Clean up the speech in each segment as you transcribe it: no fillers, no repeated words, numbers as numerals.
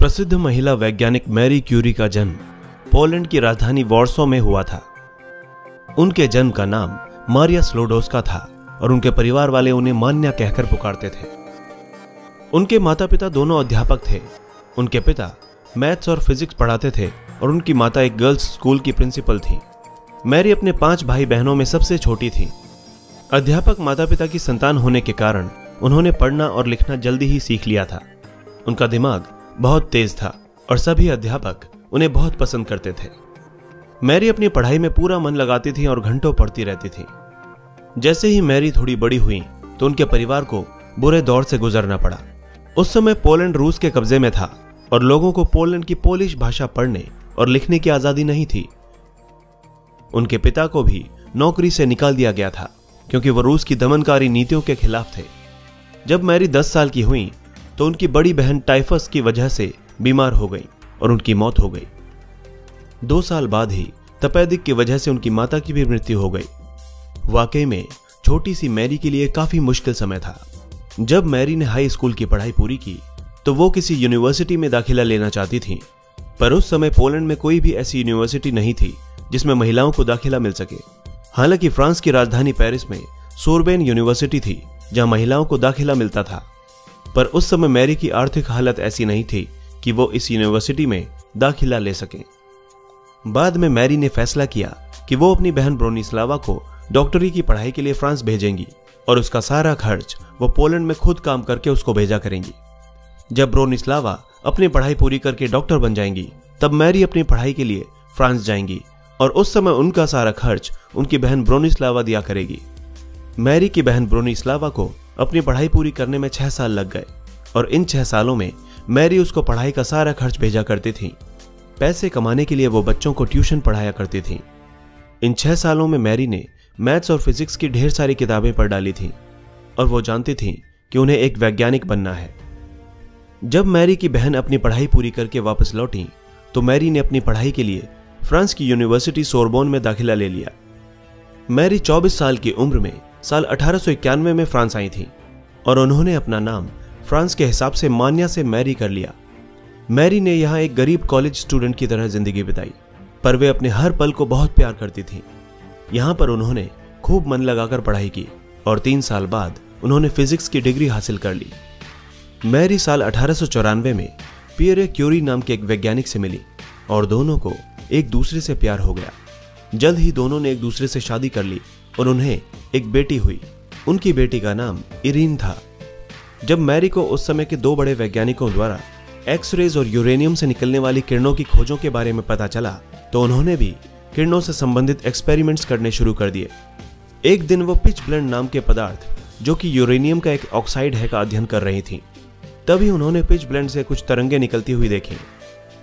प्रसिद्ध महिला वैज्ञानिक मैरी क्यूरी का जन्म पोलैंड की राजधानी वॉर्सो में हुआ था। उनके जन्म का नाम मारिया स्लोडोस्का था और उनके परिवार वाले उन्हें मान्या कहकर पुकारते थे। उनके माता पिता दोनों अध्यापक थे। उनके पिता मैथ्स और फिजिक्स पढ़ाते थे और उनकी माता एक गर्ल्स स्कूल की प्रिंसिपल थी। मैरी अपने 5 भाई बहनों में सबसे छोटी थी। अध्यापक माता पिता की संतान होने के कारण उन्होंने पढ़ना और लिखना जल्दी ही सीख लिया था। उनका दिमाग बहुत तेज था और सभी अध्यापक उन्हें बहुत पसंद करते थे। मैरी अपनी पढ़ाई में पूरा मन लगाती थी और घंटों पढ़ती रहती थी। जैसे ही मैरी थोड़ी बड़ी हुई तो उनके परिवार को बुरे दौर से गुजरना पड़ा। उस समय पोलैंड रूस के कब्जे में था और लोगों को पोलैंड की पोलिश भाषा पढ़ने और लिखने की आजादी नहीं थी। उनके पिता को भी नौकरी से निकाल दिया गया था क्योंकि वह रूस की दमनकारी नीतियों के खिलाफ थे। जब मैरी 10 साल की हुई तो उनकी बड़ी बहन टाइफस की वजह से बीमार हो गई और उनकी मौत हो गई। 2 साल बाद ही तपेदिक की वजह से उनकी माता की भी मृत्यु हो गई। वाकई में छोटी सी मैरी के लिए काफी मुश्किल समय था। जब मैरी ने हाई स्कूल की पढ़ाई पूरी की तो वो किसी यूनिवर्सिटी में दाखिला लेना चाहती थी, पर उस समय पोलैंड में कोई भी ऐसी यूनिवर्सिटी नहीं थी जिसमें महिलाओं को दाखिला मिल सके। हालांकि फ्रांस की राजधानी पेरिस में सोरबेन यूनिवर्सिटी थी जहां महिलाओं को दाखिला मिलता था, पर उस समय मैरी की आर्थिक हालत ऐसी नहीं थी कि वो इस यूनिवर्सिटी में दाखिला ले सकें। बाद में मैरी ने फैसला किया कि वो अपनी बहन ब्रोनिस्लावा को डॉक्टरी की पढ़ाई के लिए फ्रांस भेजेंगी और उसका सारा खर्च वो पोलैंड में खुद काम करके उसको भेजा करेंगी। जब ब्रोनिस्लावा अपनी पढ़ाई पूरी करके डॉक्टर बन जाएंगी तब मैरी अपनी पढ़ाई के लिए फ्रांस जाएंगी और उस समय उनका सारा खर्च उनकी बहन ब्रोनिस्लावा दिया करेगी। मैरी की बहन ब्रोनिस्लावा को अपनी पढ़ाई पूरी करने में 6 साल लग गए और इन 6 सालों में मैरी उसको पढ़ाई का सारा खर्च भेजा करती थी। पैसे कमाने के लिए वो बच्चों को ट्यूशन पढ़ाया करती थी। इन 6 सालों में मैरी ने मैथ्स और फिजिक्स की ढेर सारी किताबें पढ़ डाली थी और वो जानती थी कि उन्हें एक वैज्ञानिक बनना है। जब मैरी की बहन अपनी पढ़ाई पूरी करके वापस लौटी तो मैरी ने अपनी पढ़ाई के लिए फ्रांस की यूनिवर्सिटी सोरबोन में दाखिला ले लिया। मैरी 24 साल की उम्र में साल 1891 में फ्रांस आई थी और उन्होंने अपना नाम फ्रांस के हिसाब से मान्या से मैरी कर लिया। मैरी ने यहाँ एक गरीब कॉलेज स्टूडेंट की तरह जिंदगी बिताई, पर वे अपने हर पल को बहुत प्यार करती थी। यहाँ पर उन्होंने खूब मन लगाकर पढ़ाई की और 3 साल बाद उन्होंने फिजिक्स की डिग्री हासिल कर ली। मैरी साल 1894 में पियरे क्यूरी नाम के एक वैज्ञानिक से मिली और दोनों को एक दूसरे से प्यार हो गया। जल्द ही दोनों ने एक दूसरे से शादी कर ली और उन्हें एक बेटी हुई। उनकी बेटी का नाम इरीन था। जब मैरी को उस समय के 2 बड़े वैज्ञानिकों द्वारा एक्स-रेज और यूरेनियम से निकलने वाली किरणों की खोजों के बारे में पता चला तो उन्होंने भी किरणों से संबंधित एक्सपेरिमेंट्स करने शुरू कर दिए। एक दिन वो पिच ब्लेंड नाम के पदार्थ जो कि यूरेनियम का एक ऑक्साइड है का अध्ययन कर रही थी। तभी उन्होंने पिच ब्लेंड से कुछ तरंगें निकलती हुई देखी।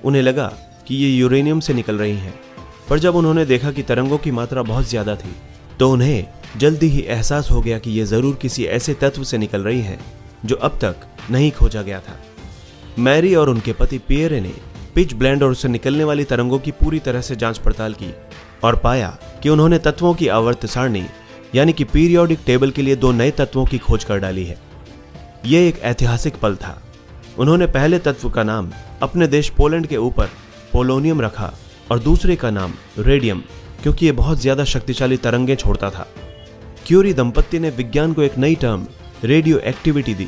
उन्हें लगा कि ये यूरेनियम से निकल रही हैं, पर जब उन्होंने देखा कि तरंगों की मात्रा बहुत ज्यादा थी तो उन्हें जल्दी ही एहसास हो गया कि ये जरूर किसी ऐसे तत्व से निकल रही है जो अब तक नहीं खोजा गया था। मैरी और उनके पति पियरे ने पिच ब्लेंड और उससे निकलने वाली तरंगों की पूरी तरह से जांच पड़ताल की और पाया कि उन्होंने तत्वों की आवर्त सारणी यानी कि पीरियोडिक टेबल के लिए 2 नए तत्वों की खोज कर डाली है। यह एक ऐतिहासिक पल था। उन्होंने पहले तत्व का नाम अपने देश पोलैंड के ऊपर पोलोनियम रखा और दूसरे का नाम रेडियम, क्योंकि यह बहुत ज्यादा शक्तिशाली तरंगें छोड़ता था। क्यूरी दंपत्ति ने विज्ञान को एक नई टर्म रेडियो एक्टिविटी दी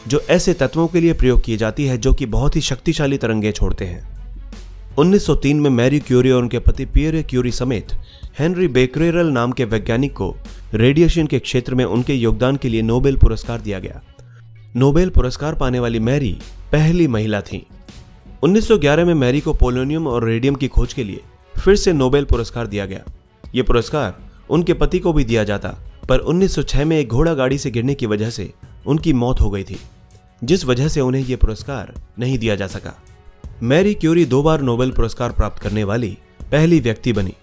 जो ऐसे तत्वों के लिए प्रयोग की जाती है जो कि बहुत ही शक्तिशाली तरंगें छोड़ते हैं। 1903 में मैरी क्यूरी और उनके पति पियरे क्यूरी समेत हेनरी बेकरेल नाम के वैज्ञानिक को रेडिएशन के क्षेत्र में उनके योगदान के लिए नोबेल पुरस्कार दिया गया। नोबेल पुरस्कार पाने वाली मैरी पहली महिला थी। 1911 में मैरी को पोलोनियम और रेडियम की खोज के लिए फिर से नोबेल पुरस्कार दिया गया। यह पुरस्कार उनके पति को भी दिया जाता, पर 1906 में एक घोड़ा गाड़ी से गिरने की वजह से उनकी मौत हो गई थी, जिस वजह से उन्हें यह पुरस्कार नहीं दिया जा सका। मैरी क्यूरी 2 बार नोबेल पुरस्कार प्राप्त करने वाली पहली व्यक्ति बनी।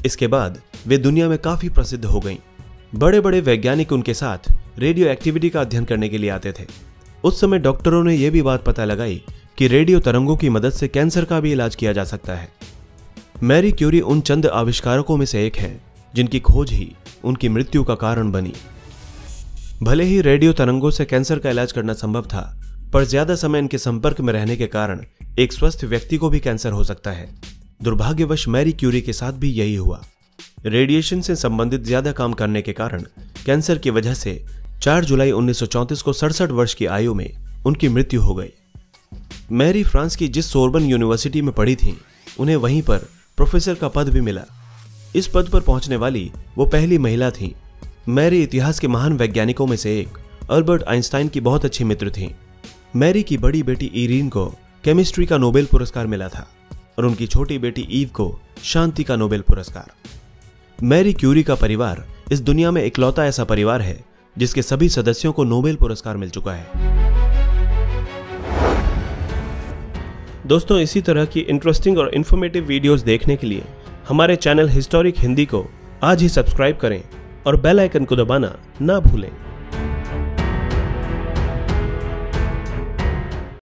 इसके बाद वे दुनिया में काफी प्रसिद्ध हो गईं। बड़े बड़े वैज्ञानिक उनके साथ रेडियो एक्टिविटी का अध्ययन करने के लिए आते थे। उस समय डॉक्टरों ने यह भी बात पता लगाई कि रेडियो तरंगों की मदद से कैंसर का भी इलाज किया जा सकता है। मैरी क्यूरी उन चंद आविष्कारकों में से एक है जिनकी खोज ही उनकी मृत्यु का कारण बनी। भले ही रेडियो तरंगों से कैंसर का इलाज करना संभव था, पर ज्यादा समय इनके संपर्क में रहने के कारण एक स्वस्थ व्यक्ति को भी कैंसर हो सकता है। दुर्भाग्यवश मैरी क्यूरी के साथ भी यही हुआ। रेडिएशन से संबंधित ज्यादा काम करने के कारण कैंसर की वजह से 4 जुलाई 1934 को 67 वर्ष की आयु में उनकी मृत्यु हो गई। मैरी फ्रांस की जिस सोर्बन यूनिवर्सिटी में पढ़ी थी, उन्हें वहीं पर प्रोफेसर का पद भी मिला। इस पद पर पहुंचने वाली वो पहली महिला थी। मैरी इतिहास के महान वैज्ञानिकों में से एक अल्बर्ट आइंस्टाइन की बहुत अच्छी मित्र थी। मैरी की बड़ी बेटी इरीन को केमिस्ट्री का नोबेल पुरस्कार मिला था और उनकी छोटी बेटी ईव को शांति का नोबेल पुरस्कार। मैरी क्यूरी का परिवार इस दुनिया में इकलौता ऐसा परिवार है जिसके सभी सदस्यों को नोबेल पुरस्कार मिल चुका है। दोस्तों, इसी तरह की इंटरेस्टिंग और इन्फॉर्मेटिव वीडियोस देखने के लिए हमारे चैनल हिस्टोरिक हिंदी को आज ही सब्सक्राइब करें और बेल आइकन को दबाना ना भूलें।